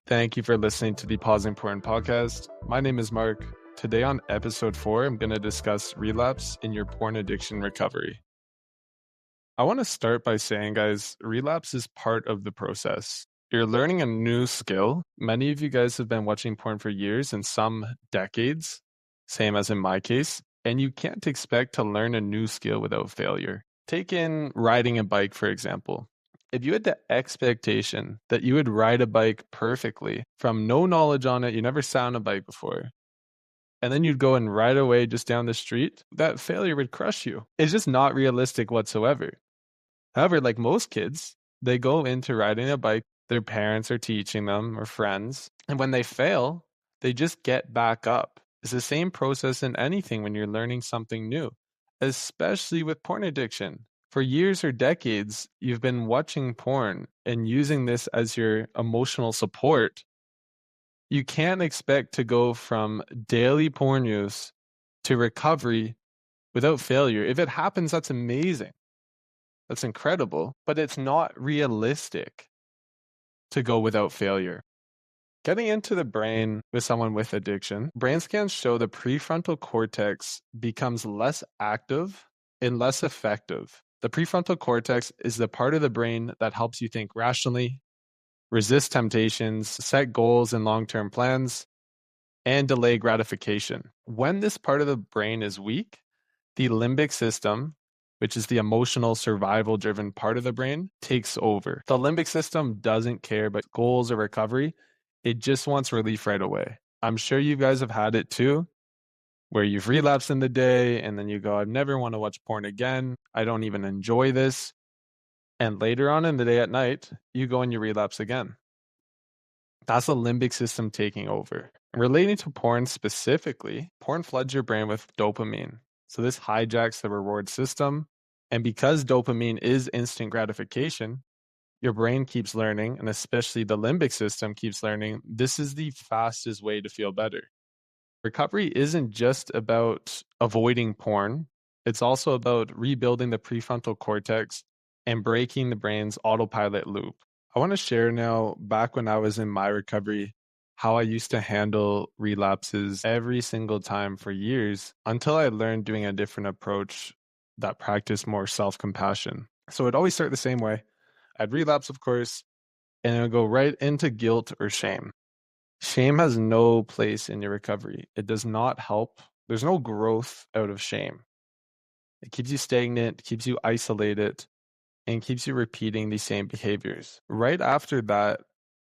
Thank you for listening to the Pausing Porn podcast. My name is Mark. Today on episode 4, I'm going to discuss relapse in your porn addiction recovery. I want to start by saying, guys, relapse is part of the process. You're learning a new skill. Many of you guys have been watching porn for years and some decades, same as in my case, and you can't expect to learn a new skill without failure. Take in riding a bike, for example. If you had the expectation that you would ride a bike perfectly from no knowledge on it, you never sat on a bike before, and then you'd go and ride away just down the street, that failure would crush you. It's just not realistic whatsoever. However, like most kids, they go into riding a bike, their parents are teaching them or friends, and when they fail, they just get back up. It's the same process in anything when you're learning something new, especially with porn addiction. For years or decades, you've been watching porn and using this as your emotional support. You can't expect to go from daily porn use to recovery without failure. If it happens, that's amazing. That's incredible, but it's not realistic to go without failure. Getting into the brain with someone with addiction, brain scans show the prefrontal cortex becomes less active and less effective. The prefrontal cortex is the part of the brain that helps you think rationally, resist temptations, set goals and long-term plans, and delay gratification. When this part of the brain is weak, the limbic system, which is the emotional survival driven part of the brain, takes over. The limbic system doesn't care about goals or recovery. It just wants relief right away. I'm sure you guys have had it too, where you've relapsed in the day and then you go, I never want to watch porn again. I don't even enjoy this. And later on in the day at night, you go and you relapse again. That's the limbic system taking over. Relating to porn specifically, porn floods your brain with dopamine. So this hijacks the reward system. And because dopamine is instant gratification, your brain keeps learning, and especially the limbic system keeps learning, this is the fastest way to feel better. Recovery isn't just about avoiding porn. It's also about rebuilding the prefrontal cortex and breaking the brain's autopilot loop. I want to share now, back when I was in my recovery, how I used to handle relapses every single time for years until I learned doing a different approach that practiced more self-compassion. So it'd always start the same way. I'd relapse, of course, and it would go right into guilt or shame. Shame has no place in your recovery. It does not help. There's no growth out of shame. It keeps you stagnant, keeps you isolated, and keeps you repeating these same behaviors. Right after that,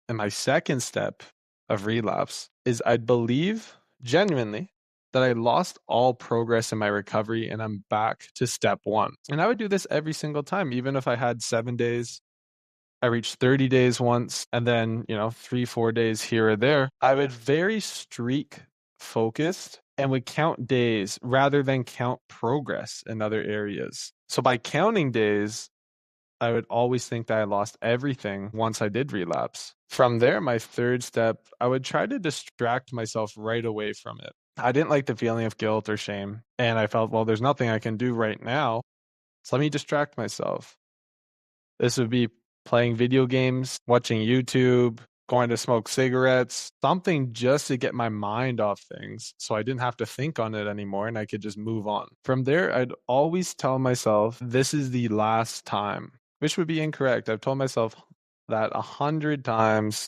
and my second step of relapse is I'd believe genuinely that I lost all progress in my recovery and I'm back to step one. And I would do this every single time, even if I had 7 days. I reached 30 days once, and then, 3, 4 days here or there. I would very streak focused and would count days rather than count progress in other areas. So by counting days, I would always think that I lost everything once I did relapse. From there, my third step, I would try to distract myself right away from it. I didn't like the feeling of guilt or shame, and I felt, well, there's nothing I can do right now, so let me distract myself. This would be playing video games, watching YouTube, going to smoke cigarettes, something just to get my mind off things so I didn't have to think on it anymore and I could just move on. From there, I'd always tell myself, this is the last time, which would be incorrect. I've told myself that 100 times,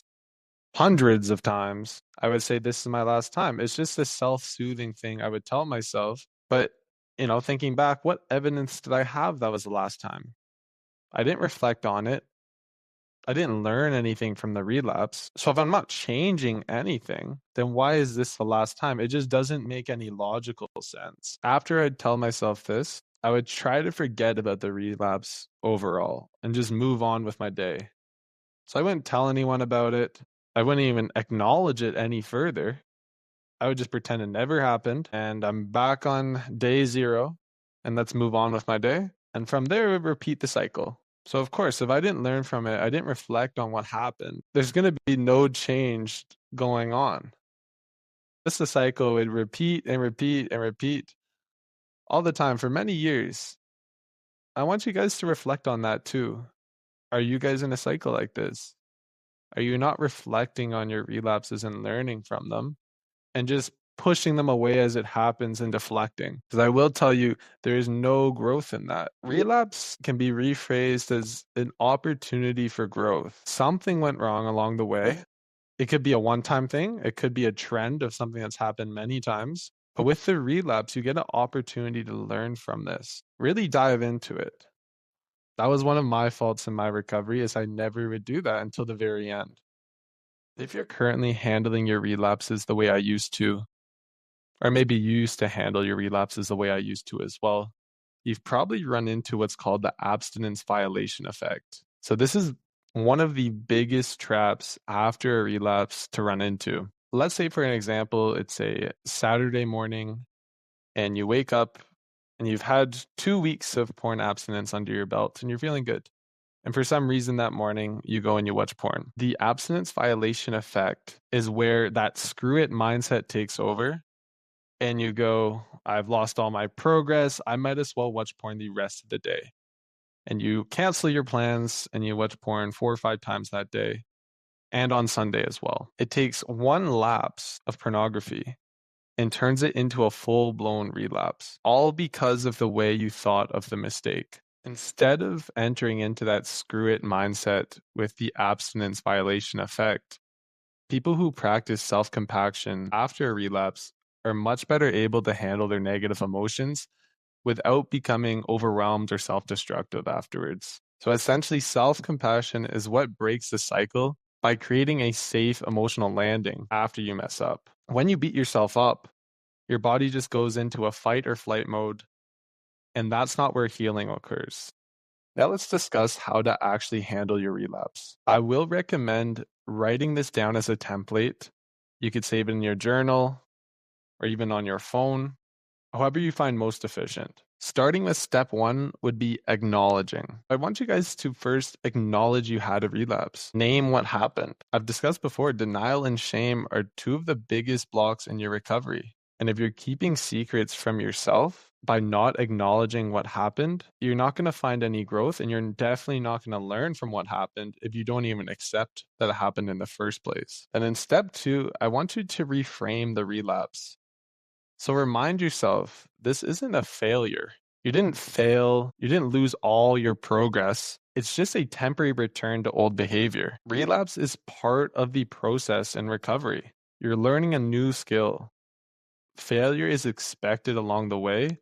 hundreds of times. I would say, this is my last time. It's just a self-soothing thing I would tell myself. But, thinking back, what evidence did I have that was the last time? I didn't reflect on it. I didn't learn anything from the relapse. So if I'm not changing anything, then why is this the last time? It just doesn't make any logical sense. After I'd tell myself this, I would try to forget about the relapse overall and just move on with my day. So I wouldn't tell anyone about it. I wouldn't even acknowledge it any further. I would just pretend it never happened and I'm back on day 0 and let's move on with my day. And from there, we repeat the cycle. So of course, if I didn't learn from it, I didn't reflect on what happened, there's going to be no change going on. This cycle would repeat and repeat and repeat all the time for many years. I want you guys to reflect on that too. Are you guys in a cycle like this? Are you not reflecting on your relapses and learning from them and just pushing them away as it happens and deflecting? Because I will tell you, there is no growth in that. Relapse can be rephrased as an opportunity for growth. Something went wrong along the way. It could be a one-time thing. It could be a trend of something that's happened many times. But with the relapse, you get an opportunity to learn from this. Really dive into it. That was one of my faults in my recovery, is I never would do that until the very end. If you're currently handling your relapses the way I used to, or maybe you used to handle your relapses the way I used to as well, you've probably run into what's called the abstinence violation effect. So this is one of the biggest traps after a relapse to run into. Let's say, for an example, it's a Saturday morning and you wake up and you've had 2 weeks of porn abstinence under your belt and you're feeling good. And for some reason that morning, you go and you watch porn. The abstinence violation effect is where that screw it mindset takes over and you go, I've lost all my progress. I might as well watch porn the rest of the day. And you cancel your plans and you watch porn 4 or 5 times that day and on Sunday as well. It takes one lapse of pornography and turns it into a full-blown relapse, all because of the way you thought of the mistake. Instead of entering into that screw it mindset with the abstinence violation effect, people who practice self-compassion after a relapse are much better able to handle their negative emotions without becoming overwhelmed or self-destructive afterwards. So essentially, self-compassion is what breaks the cycle by creating a safe emotional landing after you mess up. When you beat yourself up, your body just goes into a fight or flight mode, and that's not where healing occurs. Now let's discuss how to actually handle your relapse. I will recommend writing this down as a template. You could save it in your journal or even on your phone, however you find most efficient. Starting with step 1 would be acknowledging. I want you guys to first acknowledge you had a relapse. Name what happened. I've discussed before, denial and shame are two of the biggest blocks in your recovery. And if you're keeping secrets from yourself by not acknowledging what happened, you're not going to find any growth, and you're definitely not going to learn from what happened if you don't even accept that it happened in the first place. And then step 2, I want you to reframe the relapse. So remind yourself, this isn't a failure. You didn't fail. You didn't lose all your progress. It's just a temporary return to old behavior. Relapse is part of the process in recovery. You're learning a new skill. Failure is expected along the way,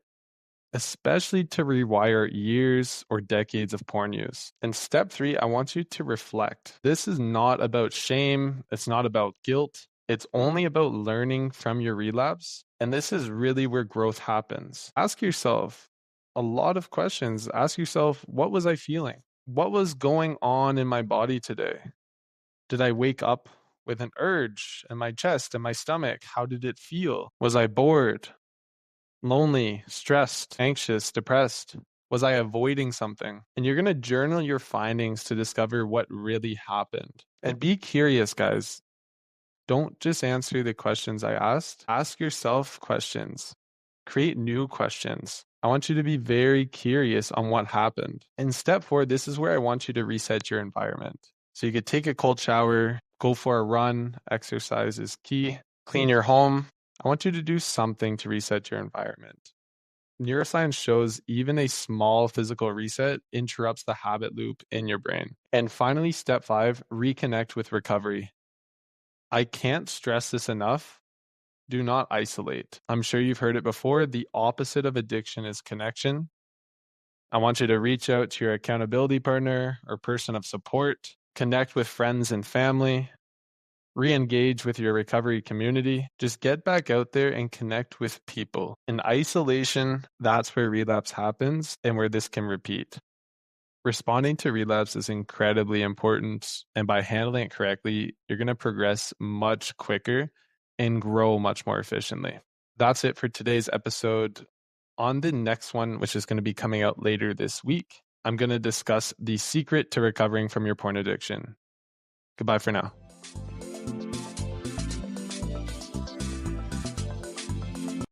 especially to rewire years or decades of porn use. And step 3, I want you to reflect. This is not about shame. It's not about guilt. It's only about learning from your relapse. And this is really where growth happens. Ask yourself a lot of questions. Ask yourself, what was I feeling? What was going on in my body today? Did I wake up with an urge in my chest and my stomach? How did it feel? Was I bored, lonely, stressed, anxious, depressed? Was I avoiding something? And you're going to journal your findings to discover what really happened. And be curious, guys. Don't just answer the questions I asked. Ask yourself questions. Create new questions. I want you to be very curious on what happened. In step 4, this is where I want you to reset your environment. So you could take a cold shower, go for a run. Exercise is key. Clean your home. I want you to do something to reset your environment. Neuroscience shows even a small physical reset interrupts the habit loop in your brain. And finally, step 5, reconnect with recovery. I can't stress this enough. Do not isolate. I'm sure you've heard it before. The opposite of addiction is connection. I want you to reach out to your accountability partner or person of support, connect with friends and family, re-engage with your recovery community. Just get back out there and connect with people. In isolation, that's where relapse happens and where this can repeat. Responding to relapse is incredibly important, and by handling it correctly, you're going to progress much quicker and grow much more efficiently. That's it for today's episode. On the next one, which is going to be coming out later this week, I'm going to discuss the secret to recovering from your porn addiction. Goodbye for now.